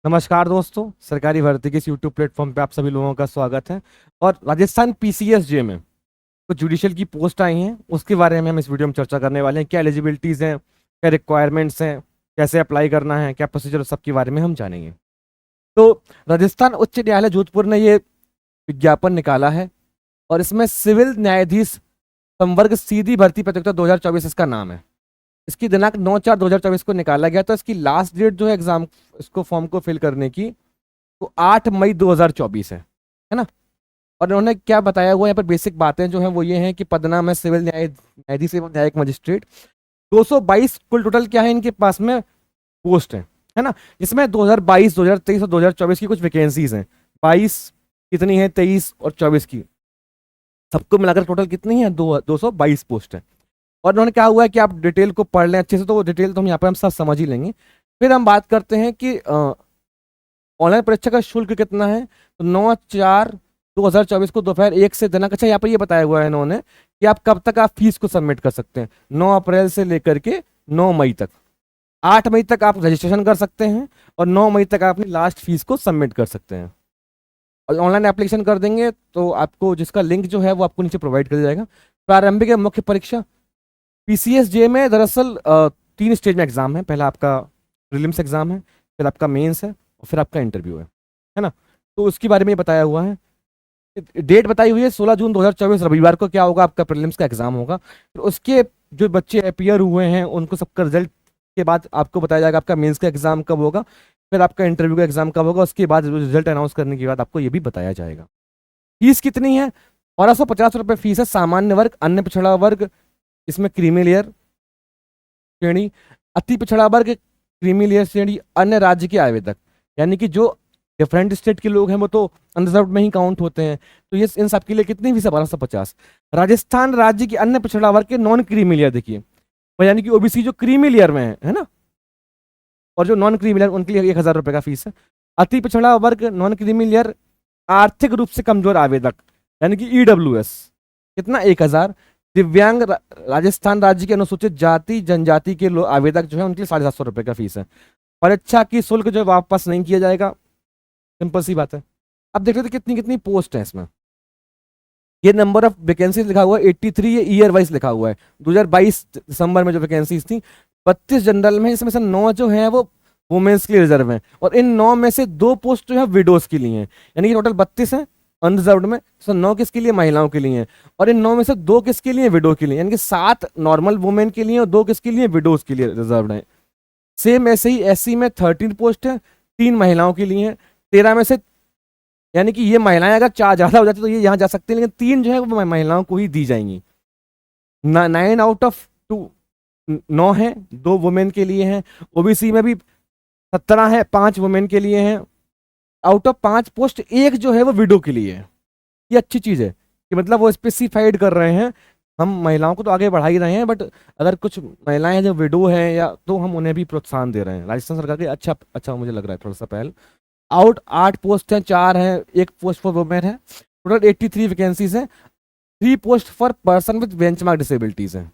नमस्कार दोस्तों, सरकारी भर्ती के इस यूट्यूब प्लेटफॉर्म पे आप सभी लोगों का स्वागत है। और राजस्थान पीसीएसजे में कुछ जुडिशियल की पोस्ट आई हैं, उसके बारे में हम इस वीडियो में चर्चा करने वाले हैं। क्या एलिजिबिलिटीज़ हैं, क्या रिक्वायरमेंट्स हैं, कैसे अप्लाई करना है, क्या प्रोसीजर, सबके बारे में हम जानेंगे। तो राजस्थान उच्च न्यायालय जोधपुर ने ये विज्ञापन निकाला है और इसमें सिविल न्यायाधीश संवर्ग सीधी भर्ती प्रतियोगिता 2024 इसका नाम है। इसकी दिनांक 9/4/2024 को निकाला गया। तो इसकी लास्ट डेट जो है एग्जाम इसको फॉर्म को फिल करने की, तो 8 मई 2024 है ना। और उन्होंने क्या बताया हुआ यहाँ पर बेसिक बातें जो हैं वो ये हैं कि पदनाम है सिविल न्यायाधीश एवं न्यायिक मजिस्ट्रेट। 222 कुल टोटल क्या है इनके पास में पोस्ट है ना। जिसमें 2022, 2023 और 2024 की कुछ वैकेंसीज हैं। 22 कितनी है, 23 और 24 की, सबको मिलाकर टोटल कितनी है, 222 पोस्ट है। और उन्होंने कहा हुआ है कि आप डिटेल को पढ़ लें अच्छे से, तो वो डिटेल तो हम यहाँ पर हम सब समझ ही लेंगे। फिर हम बात करते हैं कि ऑनलाइन परीक्षा का शुल्क कितना है। तो 9/4/2024 को दोपहर 1 से दिनांक, अच्छा यहाँ पर ये बताया हुआ है इन्होंने कि आप कब तक आप फीस को सबमिट कर सकते हैं। 9 अप्रैल से लेकर के 9 मई तक, 8 मई तक आप रजिस्ट्रेशन कर सकते हैं और 9 मई तक आप अपनी लास्ट फीस को सबमिट कर सकते हैं। और ऑनलाइन एप्लीकेशन कर देंगे तो आपको जिसका लिंक जो है वो आपको नीचे प्रोवाइड कर दिया जाएगा। प्रारंभिक या मुख्य परीक्षा पीसीएसजे में दरअसल 3 स्टेज में एग्जाम है। पहला आपका प्रीलिम्स एग्जाम है, फिर आपका मेंस है और फिर आपका इंटरव्यू है ना। तो उसके बारे में बताया हुआ है। डेट बताई हुई है 16 जून 2024 रविवार को क्या होगा, आपका प्रीलिम्स का एग्जाम होगा। फिर उसके जो बच्चे अपियर हुए हैं उनको सबका रिजल्ट के बाद आपको बताया जाएगा आपका मेंस का एग्जाम कब होगा, फिर आपका इंटरव्यू का एग्जाम कब होगा। उसके बाद रिजल्ट अनाउंस करने के बाद आपको ये भी बताया जाएगा। फीस कितनी है, 1250 रुपये फीस है। सामान्य वर्ग, अन्य पिछड़ा वर्ग, इसमें क्रीमी लेयर श्रेणी, अति पिछड़ा वर्ग, क्रीमी लेयर श्रेणी, अन्य राज्य के आवेदक, यानी कि जो डिफरेंट स्टेट के लोग हैं वो तो अनरिजर्व में ही काउंट होते हैं। तो ये इन सब के लिए कितनी फीस है, 1250। राजस्थान राज्य के अन्य पिछड़ा वर्ग के नॉन क्रीमी लेयर, देखिए यानी कि ओबीसी जो क्रीमी लेयर में है ना, और जो नॉन क्रीमी लेयर उनके लिए 1000 रुपये का फीस है। अति पिछड़ा वर्ग, नॉन क्रीमी लेयर, आर्थिक रूप से कमजोर आवेदक यानी कि ईडब्ल्यूएस, कितना, 1000। दिव्यांग राजस्थान राज्य के अनुसूचित जाति जनजाति के आवेदक जो है उनके लिए 750 रुपये का फीस है। परीक्षा की शुल्क जो वापस नहीं किया जाएगा, सिंपल सी बात है। अब देख लेते कितनी कितनी पोस्ट है इसमें। ये नंबर ऑफ वैकेंसीज लिखा हुआ है 83, ये ईयर वाइज लिखा हुआ है। 2022 दिसंबर में जो वैकेंसीज थी 32 जनरल में, इसमें से 9 जो है वो वुमेन्स के लिए रिजर्व है। और इन 9 में से 2 पोस्ट जो है विडोज के लिए हैं, यानी कि टोटल 32 है अनरिजर्व्ड में। सो 9 किसके लिए, महिलाओं के लिए हैं। और इन 9 में से 2 किसके लिए, विडो के लिए, यानी कि 7 नॉर्मल वुमेन के लिए और 2 किसके लिए, विडोज के लिए रिजर्व्ड है। सेम ऐसे ही एससी में 13 पोस्ट है, 3 महिलाओं के लिए हैं। 13 में से, यानी कि ये महिलाएं अगर 4 ज्यादा हो जाती तो ये यहाँ जा सकती है, लेकिन 3 जो है वो महिलाओं को ही दी जाएंगी। 9 आउट ऑफ 2, 9 है, 2 वुमेन के लिए हैं। ओबीसी में भी 17 है, 5 वुमेन के लिए हैं। आउट ऑफ 5 पोस्ट 1 जो है वो विडो के लिए है। ये अच्छी चीज है कि मतलब वो स्पेसिफाइड कर रहे हैं। हम महिलाओं को तो आगे बढ़ा ही रहे हैं, बट अगर कुछ महिलाएं जो विडो हैं या, तो हम उन्हें भी प्रोत्साहन दे रहे हैं। राजस्थान सरकार की अच्छा अच्छा मुझे लग रहा है थोड़ा सा पहल। आउट 8 पोस्ट हैं, 4 हैं, 1 पोस्ट फॉर वुमेन है। टोटल 83 वैकेंसीज हैं। 3 post for person with benchmark disabilities हैं,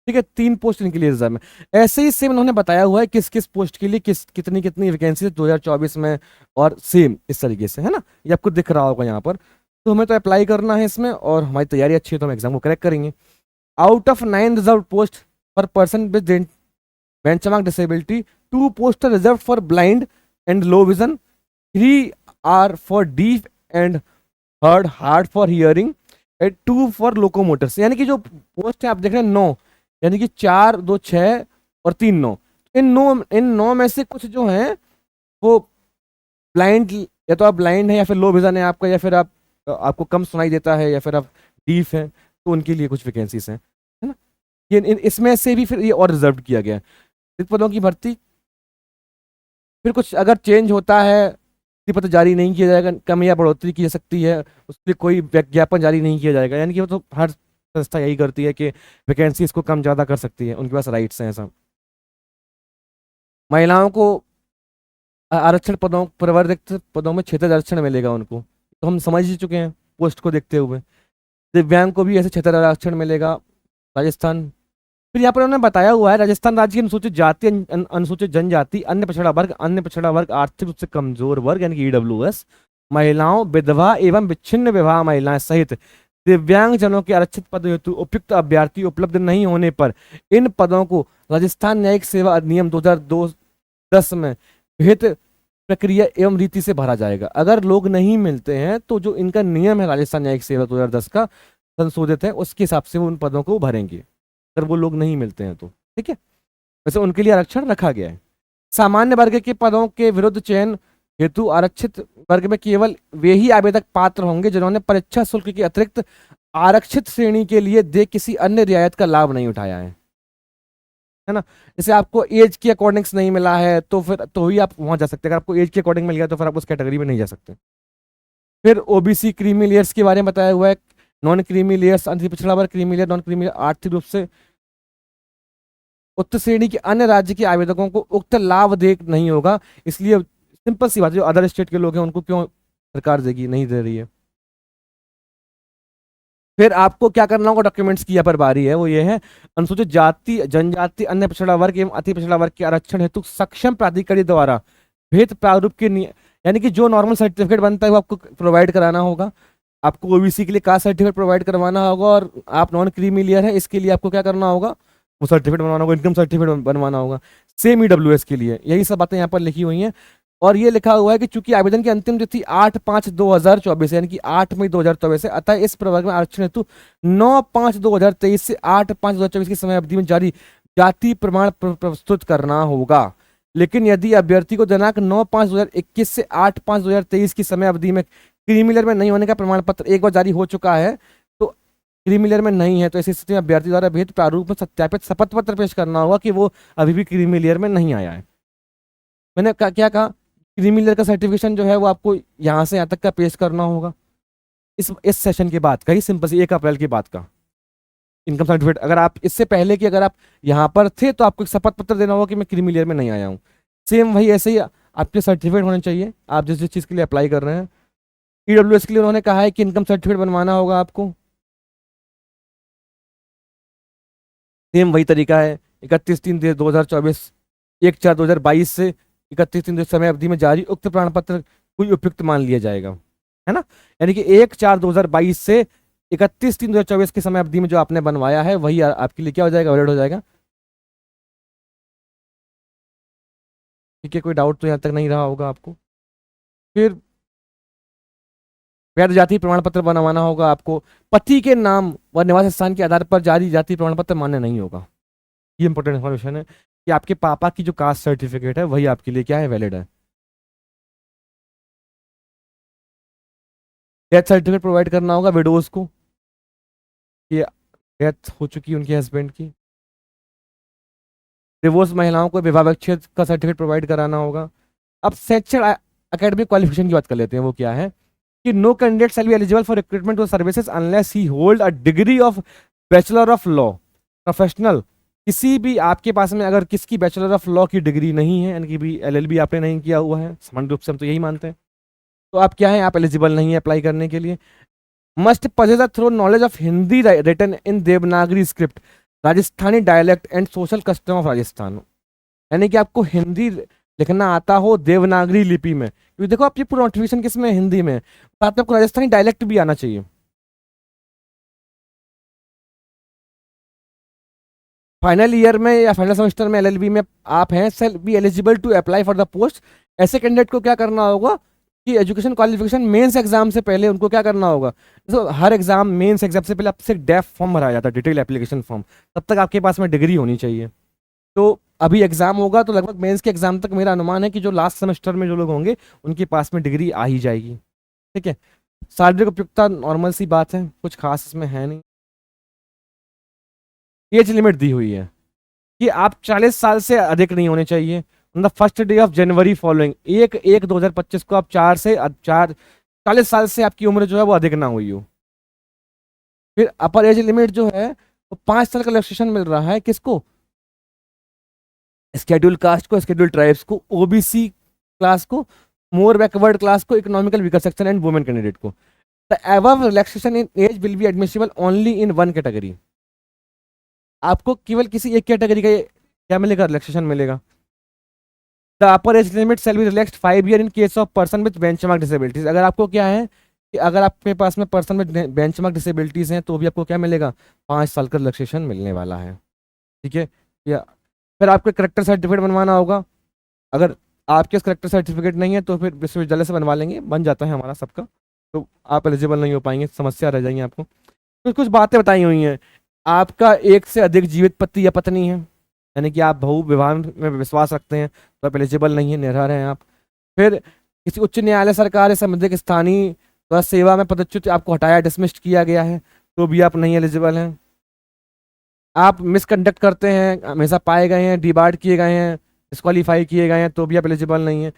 ठीक है। 3 पोस्ट इनके लिए रिजर्व में। ऐसे ही सेम उन्होंने बताया हुआ है किस किस पोस्ट के लिए कितनी कितनी वैकेंसी 2024 में, और सेम इस तरीके से है ना। ये आपको दिख रहा होगा यहाँ पर। तो हमें तो अप्लाई करना है इसमें, और हमारी तैयारी अच्छी है तो हम एग्जाम को क्रैक करेंगे। Out of 9 reserved post for person with benchmark disability, 2 post are reserved for blind and low vision, 3 are for deaf and hard for hearing, and 2 for locomotors. यानी कि जो पोस्ट है आप देख रहे हैं 9, यानी कि 4, 2, 6 और 3, 9। इन 9 में से कुछ जो हैं वो ब्लाइंड, या तो आप ब्लाइंड है, या फिर लो विजन है आपका, या फिर आपको कम सुनाई देता है, या फिर आप डीफ हैं, तो उनके लिए कुछ वैकेंसीज हैं, है ना। ये इसमें से भी फिर ये और रिजर्व किया गया है। रिक्त पदों की भर्ती फिर कुछ अगर चेंज होता है, पत्र जारी नहीं किया जाएगा, कम या बढ़ोतरी की जा सकती है, उसके कोई विज्ञापन जारी नहीं किया जाएगा। यानी कि वो तो हर संस्था यही करती है कि वैकेंसी इसको कम ज़्यादा कर सकती है, उनके पास राइट्स हैं ऐसा। महिलाओं को आरक्षण पदों, प्रवर्तित पदों में क्षेत्र आरक्षण मिलेगा उनको, तो हम समझ ही चुके हैं पोस्ट को देखते हुए। दिव्यांग को भी ऐसे क्षेत्र आरक्षण मिलेगा राजस्थान। फिर यहाँ पर उन्होंने बताया हुआ है राजस्थान राज्य की अनुसूचित जाति, अनुसूचित जनजाति, अन्य पिछड़ा वर्ग, आर्थिक रूप से कमजोर वर्ग यानी कि ईडब्ल्यूएस, महिलाओं, विधवा एवं विच्छिन्न विवाह महिलाएं सहित दिव्यांग जनों के आरक्षित पद हेतु उपयुक्त अभ्यर्थी उपलब्ध नहीं होने पर इन पदों को राजस्थान न्यायिक सेवा अधिनियम 2010 में विहित प्रक्रिया एवं रीति से भरा जाएगा। अगर लोग नहीं मिलते हैं तो जो इनका नियम है राजस्थान न्यायिक सेवा 2010 का संशोधित है, उसके हिसाब से वो उन पदों को भरेंगे अगर वो लोग नहीं मिलते हैं तो। ठीक है, वैसे उनके लिए आरक्षण रखा गया है। सामान्य वर्ग के पदों के विरुद्ध चयन हेतु आरक्षित वर्ग में केवल वे ही आवेदक पात्र होंगे जिन्होंने परीक्षा शुल्क के अतिरिक्त आरक्षित श्रेणी के लिए दे किसी अन्य रियायत का लाभ नहीं उठाया है ना। जैसे आपको एज के अकॉर्डिंग्स नहीं मिला है तो फिर तो ही आप वहां जा सकते हैं, अगर आपको एज के अकॉर्डिंग मिल गया तो फिर आप उस कैटेगरी में नहीं जा सकते। फिर ओबीसी क्रीमी लेयर्स के बारे में बताया हुआ है, नॉन क्रीमी लेयर्स, अति पिछड़ा वर्ग, creamy layer, non creamy layer आर्थिक रूप से उक्त श्रेणी के अन्य राज्य के आवेदकों को उक्त लाभ दे नहीं होगा, इसलिए सिंपल सी बात है, जो अदर स्टेट के लोग हैं उनको क्यों सरकार देगी, नहीं दे रही है। फिर आपको क्या करना होगा, डॉक्यूमेंट्स की यहाँ पर बारी है, वो ये है अनुसूचित जाति, जनजाति, अन्य पिछड़ा वर्ग एवं अति पिछड़ा वर्ग के आरक्षण हेतु सक्षम प्राधिकारी द्वारा भेद प्रारूप के यानी कि जो नॉर्मल सर्टिफिकेट बनता है वो आपको प्रोवाइड कराना होगा। आपको ओबीसी के लिए कास्ट सर्टिफिकेट प्रोवाइड करवाना होगा, और आप नॉन क्रीमी लेयर है इसके लिए आपको क्या करना होगा, वो सर्टिफिकेट बनवाना होगा, इनकम सर्टिफिकेट बनवाना होगा। सेम ईडब्ल्यूएस के लिए यही सब बातें यहाँ पर लिखी हुई हैं। और ये लिखा हुआ है कि चूंकि आवेदन की अंतिम तिथि 8/5/2024 यानी कि 8 मई 2024 है, अतः इस प्रवर्ग में आरक्षण हेतु 9/5/2023 से 8/5/2024 की समय अवधि में जारी जाति प्रमाण प्रस्तुत करना होगा। लेकिन यदि अभ्यर्थी को दिनांक 9/5/2021 से 8/5/2023 की समय अवधि में क्रीमी लेयर में नहीं होने का प्रमाण पत्र एक बार जारी हो चुका है, तो क्रीमी लेयर में नहीं है, तो ऐसी स्थिति में अभ्यर्थी द्वारा भेद प्रारूप में सत्यापित शपथ पत्र पेश करना होगा कि वो अभी भी क्रीमी लेयर में नहीं आया है। मैंने क्या कहा, क्रीमी लेयर का सर्टिफिकेशन जो है वो आपको यहाँ से यहाँ तक का पेश करना होगा, इस सेशन के बाद का ही, सिंपल सी 1 अप्रैल के बाद का इनकम सर्टिफिकेट। अगर आप इससे पहले की अगर आप यहाँ पर थे तो आपको एक शपथ पत्र देना होगा कि मैं क्रीमी लेयर में नहीं आया हूँ। सेम वही ऐसे ही आपके सर्टिफिकेट होने चाहिए आप जिस जिस चीज़ के लिए अप्लाई कर रहे हैं। ईडब्ल्यूएस के लिए उन्होंने कहा है कि इनकम सर्टिफिकेट बनवाना होगा आपको, सेम वही तरीका है, 31/3/2024, 1/4/2022 से 31 समय अवधि में जारी उक्त प्रमाण पत्र कोई उपयुक्त मान लिया जाएगा, है ना। यानी कि 1/4/2022 से 31/3/2024 की समय अवधि में जो आपने बनवाया है वही आपके लिए क्या हो जाएगा, वैलिड हो जाएगा। ठीक है, कोई डाउट तो यहाँ तक नहीं रहा होगा आपको। फिर वैध जाति प्रमाण पत्र बनवाना होगा आपको, पति के नाम व निवास स्थान के आधार पर जारी जाति प्रमाण पत्र मान्य नहीं होगा। ये इंपॉर्टेंट इन्फॉर्मेशन है कि आपके पापा की जो कास्ट सर्टिफिकेट है वही आपके लिए क्या है, वैलिड है। डेथ सर्टिफिकेट प्रोवाइड करना होगा विडोज को, कि डेथ हो चुकी है उनके हस्बैंड की। डिवोर्स महिलाओं को विवाह विच्छेद का सर्टिफिकेट प्रोवाइड कराना होगा। अब शैक्षण एकेडमिक क्वालिफिकेशन की बात कर लेते हैं, वो क्या है कि no candidate shall be eligible for recruitment to services unless he hold a degree of bachelor of law professional. किसी भी आपके पास में अगर किसकी बैचलर ऑफ लॉ की डिग्री नहीं है, यानी कि भी एलएलबी आपने नहीं किया हुआ है, सामान्य रूप से हम तो यही मानते हैं, तो आप क्या है, आप एलिजिबल नहीं है अप्लाई करने के लिए। Must possess a thorough knowledge of Hindi written in Devanagari script, Rajasthani dialect and social custom of Rajasthan, यानी कि आपको हिंदी लिखना आता हो देवनागरी लिपि में, क्योंकि देखो आपकी पूरा नोटिफिकेशन किस में, हिंदी में, साथ में आपको राजस्थानी डायलेक्ट भी आना चाहिए। फाइनल ईयर में या फाइनल सेमेस्टर में एलएलबी में आप हैं, shall be eligible to apply for the post. ऐसे कैंडिडेट को क्या करना होगा कि एजुकेशन क्वालिफिकेशन मेंस एग्जाम से पहले उनको क्या करना होगा, तो हर एग्जाम मेंस एग्जाम से पहले आपसे डेफ फॉर्म भराया जाता है, डिटेल एप्लीकेशन फॉर्म, तब तक आपके पास में डिग्री होनी चाहिए। तो अभी एग्जाम होगा तो लगभग मेंस के एग्जाम तक मेरा अनुमान है कि जो लास्ट सेमेस्टर में जो लोग होंगे उनके पास में डिग्री आ ही जाएगी। ठीक है, शारीरिक उपयुक्तता नॉर्मल सी बात है, कुछ खास इसमें है नहीं। एज लिमिट दी हुई है कि आप 40 साल से अधिक नहीं होने चाहिए, मतलब first day of January following 1/1/2025 को आप 40 साल से आपकी उम्र जो है वो अधिक ना हुई हो। फिर अपर एज लिमिट जो है वो 5 साल का रिलैक्सेशन मिल रहा है किसको, स्केड्यूल कास्ट को, स्केड्यूल ट्राइब्स को, ओबीसी क्लास को, मोर बैकवर्ड क्लास को, economical weaker section and women candidate को। The above relaxation in age will be admissible only in one category. आपको केवल किसी एक कैटेगरी का क्या मिलेगा, रिलैक्सेशन मिलेगा। The upper age limit shall be relaxed 5 year in case of person with benchmark disabilities. अगर आपको क्या है कि अगर आपके पास में पर्सन विद बेंचमार्क डिसेबिलिटीज हैं तो भी आपको क्या मिलेगा, 5 साल का रिलैक्सेशन मिलने वाला है। ठीक है। या फिर आपको करेक्टर सर्टिफिकेट बनवाना होगा। अगर आपके करेक्टर सर्टिफिकेट नहीं है तो फिर विश्वविद्यालय से बनवा लेंगे, बन जाता है हमारा सबका, तो आप एलिजिबल नहीं हो पाएंगे, समस्या रह जाएंगी आपको। तो कुछ बातें बताई हुई हैं। आपका एक से अधिक जीवित पति या पत्नी है, यानी कि आप बहु विवाह में विश्वास रखते हैं तो आप एलिजिबल नहीं है, निर्भर हैं आप। फिर किसी उच्च न्यायालय, सरकार या संबंधित स्थानीय द्वारा सेवा में पदच्युत आपको हटाया, डिसमिस्ड किया गया है तो भी आप नहीं एलिजिबल हैं। आप मिसकंडक्ट करते हैं, हमेशा पाए गए हैं, डिबार्ड किए गए हैं, डिस्क्वालीफाई किए गए हैं तो भी आप एलिजिबल नहीं है।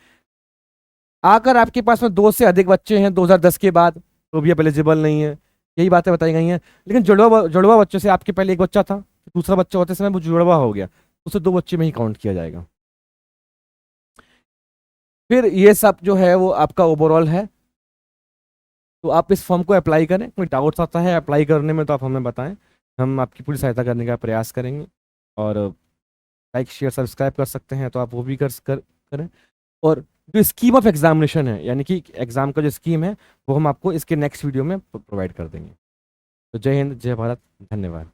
अगर आपके पास में 2 से अधिक बच्चे हैं 2010 के बाद तो भी आप एलिजिबल नहीं है। यही बातें बताई गई हैं। लेकिन जुड़वा जुड़वा बच्चों से आपके पहले एक बच्चा था, दूसरा बच्चा होते समय वो जुड़वा हो गया, उसे 2 बच्चे में ही काउंट किया जाएगा। फिर ये सब जो है वो आपका ओवरऑल है। तो आप इस फॉर्म को अप्लाई करें, कोई डाउट्स आता है अप्लाई करने में तो आप हमें बताएं, हम आपकी पूरी सहायता करने का प्रयास करेंगे। और लाइक शेयर सब्सक्राइब कर सकते हैं तो आप वो भी करें। और जो स्कीम ऑफ एग्जामिनेशन है, यानी कि एग्जाम का जो स्कीम है वो हम आपको इसके नेक्स्ट वीडियो में प्रोवाइड कर देंगे। तो जय हिंद, जय भारत, धन्यवाद।